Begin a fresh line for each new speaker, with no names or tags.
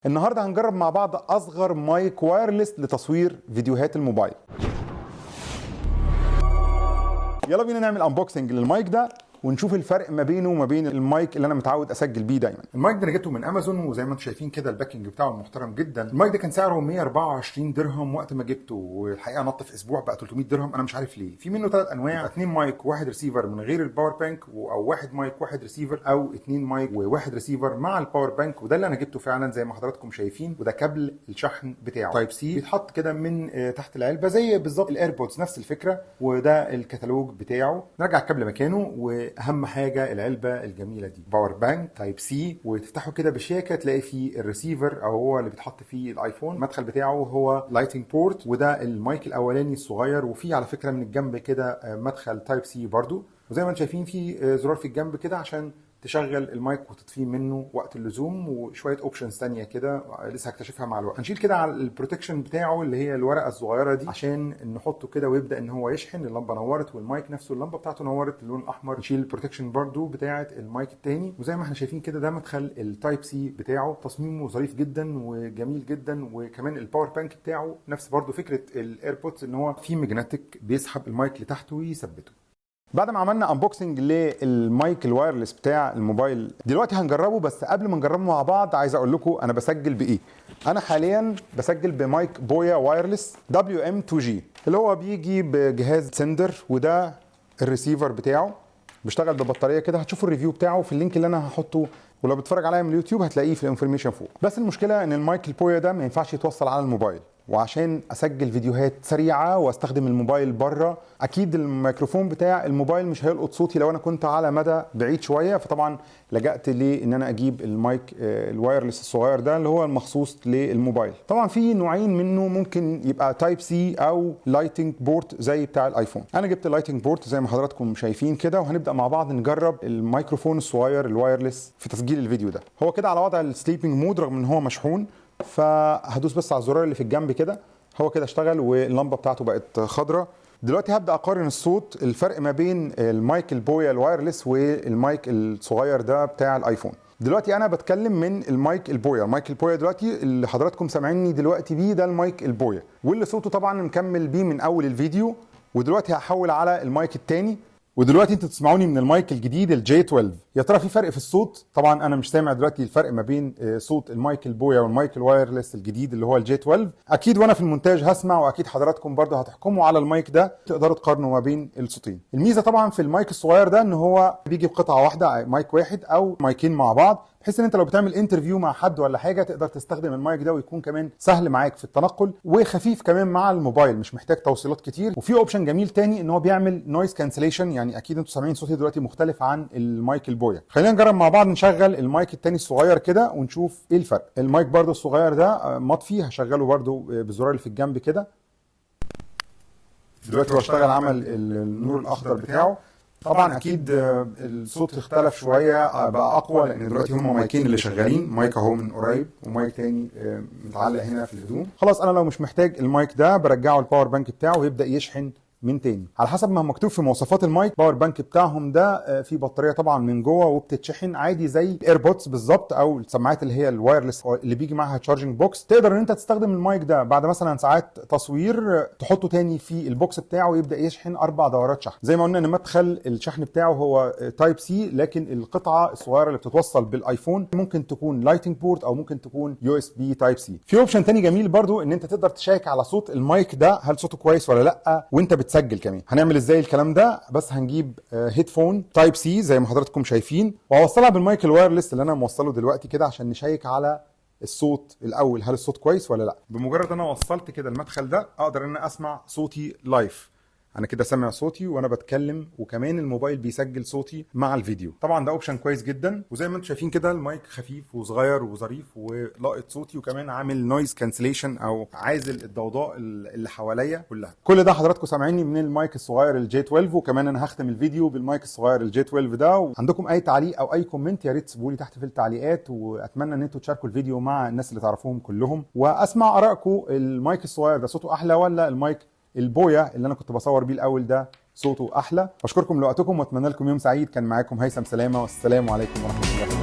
النهارده هنجرب مع بعض اصغر مايك وايرلس لتصوير فيديوهات الموبايل. يلا بينا نعمل انبوكسنج للمايك ده ونشوف الفرق ما بينه وما بين المايك اللي انا متعود اسجل بيه دايما. المايك ده انا جبته من امازون، وزي ما انتم شايفين كده الباكنج بتاعه محترم جدا. المايك ده كان سعره 124 درهم وقت ما جبته، والحقيقه نط في اسبوع بقى 300 درهم. انا مش عارف ليه. في منه ثلاث انواع: 2 مايك وواحد ريسيفر من غير الباور بانك، او واحد مايك واحد ريسيفر، او 2 مايك وواحد ريسيفر مع الباور بانك. وده اللي انا جبته فعلا زي ما حضراتكم شايفين. وده كابل الشحن بتاعه تايب سي بيتحط كده من تحت العلبه زي بالظبط الايربودز، نفس الفكره. وده الكتالوج بتاعه. نرجع الكابل مكانه، واهم حاجه العلبه الجميله دي باور بانك تايب سي، وتفتحه كده بشياكه تلاقي فيه الريسيفر او هو اللي بيتحط فيه الايفون. المدخل بتاعه هو لايتنج بورت، وده المايك الاولاني الصغير. وفيه على فكره من الجنب كده مدخل تايب سي برضو. وزي ما انتم شايفين فيه زرار في الجنب كده عشان تشغل المايك وتطفيه منه وقت اللزوم، وشويه اوبشنز ثانيه كده لسه هكتشفها مع الوقت. هنشيل كده على البروتكشن بتاعه اللي هي الورقه الصغيره دي عشان نحطه كده ويبدا ان هو يشحن. اللمبه نورت والمايك نفسه اللمبه بتاعته نورت اللون الاحمر. نشيل البروتكشن برده بتاعه المايك الثاني. وزي ما احنا شايفين كده ده مدخل التايب سي بتاعه، تصميمه ظريف جدا وجميل جدا. وكمان الباور بانك بتاعه نفس برده فكره الايربودز، ان هو فيه ماجنتيك بيسحب المايك لتحت ويثبته. بعد ما عملنا انبوكسنج للمايك الوايرلس بتاع الموبايل، دلوقتي هنجربه. بس قبل ما نجربه مع بعض عايز اقول لكم انا بسجل بايه. انا حاليا بسجل بمايك بويا وايرلس WM2G اللي هو بيجي بجهاز سندر، وده الريسيفر بتاعه بيشتغل ببطاريه كده. هتشوفوا الريفيو بتاعه في اللينك اللي انا هحطه، ولو بتتفرج عليا من اليوتيوب هتلاقيه في الانفورميشن فوق. بس المشكله ان المايك البويا ده ما ينفعش يتوصل على الموبايل، وعشان اسجل فيديوهات سريعه واستخدم الموبايل بره، اكيد الميكروفون بتاع الموبايل مش هيلقط صوتي لو انا كنت على مدى بعيد شويه. فطبعا لجأت لان انا اجيب المايك الوايرلس الصغير ده اللي هو المخصوص للموبايل. طبعا في نوعين منه، ممكن يبقى تايب سي او لايتنج بورت زي بتاع الايفون. انا جبت اللايتنج بورت زي ما حضراتكم شايفين كده، وهنبدا مع بعض نجرب الميكروفون الصغير الوايرلس في تسجيل الفيديو ده. هو كده على وضع السليبنج مود رغم ان هو مشحون، فهدوس بس على الزرار اللي في الجنب كده. هو كده اشتغل واللمبه بتاعته بقت خضراء. دلوقتي هبدا اقارن الصوت، الفرق ما بين المايك البويا الوايرلس والمايك الصغير ده بتاع الايفون. دلوقتي انا بتكلم من المايك البويا. المايك البويا دلوقتي اللي حضراتكم سامعيني دلوقتي بيه ده المايك البويا، واللي صوته طبعا مكمل بيه من اول الفيديو. ودلوقتي هحول على المايك التاني، ودلوقتي انتوا تسمعوني من المايك الجديد الجي 12. يا ترى في فرق في الصوت؟ طبعا انا مش سامع دلوقتي الفرق ما بين صوت المايك البويا والمايك الوايرلس الجديد اللي هو الجي 12. اكيد وانا في المونتاج هسمع، واكيد حضراتكم برضه هتحكموا على المايك ده، تقدروا تقارنوا ما بين الصوتين. الميزه طبعا في المايك الصغير ده ان هو بيجي بقطعه واحده، مايك واحد او مايكين مع بعض، بحيث ان انت لو بتعمل انترفيو مع حد ولا حاجه تقدر تستخدم المايك ده، ويكون كمان سهل معاك في التنقل وخفيف كمان مع الموبايل، مش محتاج توصيلات كتير. وفي اوبشن جميل تاني ان هو بيعمل نويز كانسليشن، يعني اكيد انتوا سامعين صوتي دلوقتي مختلف عن المايك البويا. خلينا نجرب مع بعض نشغل المايك التاني الصغير كده ونشوف ايه الفرق. المايك برضو الصغير ده مطفي، هشغله برضو بالزرار اللي في الجنب كده. دلوقتي هو اشتغل، عمل النور الاخضر بتاعه. طبعا اكيد الصوت اختلف شويه، بقى اقوى لان دلوقتي هم مايكين اللي شغالين، مايك اهو من قريب ومايك تاني متعلق هنا في الهدوم. خلاص انا لو مش محتاج المايك ده برجعه الباور بانك بتاعه ويبدا يشحن من تاني على حسب ما مكتوب في مواصفات المايك. باور بانك بتاعهم ده في بطاريه طبعا من جوه وبتتشحن عادي زي الايربودز بالظبط، او السماعات اللي هي الوايرلس اللي بيجي معاها تشارجنج بوكس. تقدر ان انت تستخدم المايك ده بعد مثلا ساعات تصوير تحطه تاني في البوكس بتاعه ويبدا يشحن 4 دورات شحن. زي ما قلنا ان مدخل الشحن بتاعه هو تايب سي، لكن القطعه الصغيره اللي بتتوصل بالايفون ممكن تكون لايتنج بورت او ممكن تكون USB تايب سي. في اوبشن تاني جميل برضو ان انت تقدر تشيك على صوت المايك ده هل صوته كويس ولا لا وانت بتسجل كمان. هنعمل ازاي الكلام ده؟ بس هنجيب هيدفون تايب سي زي ما حضراتكم شايفين، وهوصلها بالمايك الوايرلس اللي انا موصله دلوقتي كده عشان نشيك على الصوت الاول هل الصوت كويس ولا لا. بمجرد انا وصلت كده المدخل ده اقدر ان اسمع صوتي لايف. انا كده سامع صوتي وانا بتكلم، وكمان الموبايل بيسجل صوتي مع الفيديو. طبعا ده اوبشن كويس جدا. وزي ما انتم شايفين كده المايك خفيف وصغير وظريف ولاقط صوتي، وكمان عامل نويز كانسليشن او عازل الضوضاء اللي حواليا كلها. كل ده حضراتكم سامعيني من المايك الصغير الجي 12. وكمان انا هختم الفيديو بالمايك الصغير الجي 12 ده. وعندكم اي تعليق او اي كومنت يا ريت تسيبوا لي تحت في التعليقات، واتمنى ان انتم تشاركوا الفيديو مع الناس اللي تعرفوهم كلهم، واسمع ارائكم. المايك الصغير ده صوته احلى ولا المايك البويا اللي انا كنت بصور بيه الاول ده صوته احلى؟ بشكركم لوقتكم واتمنى لكم يوم سعيد. كان معاكم هيثم سلامه، والسلام عليكم ورحمه الله.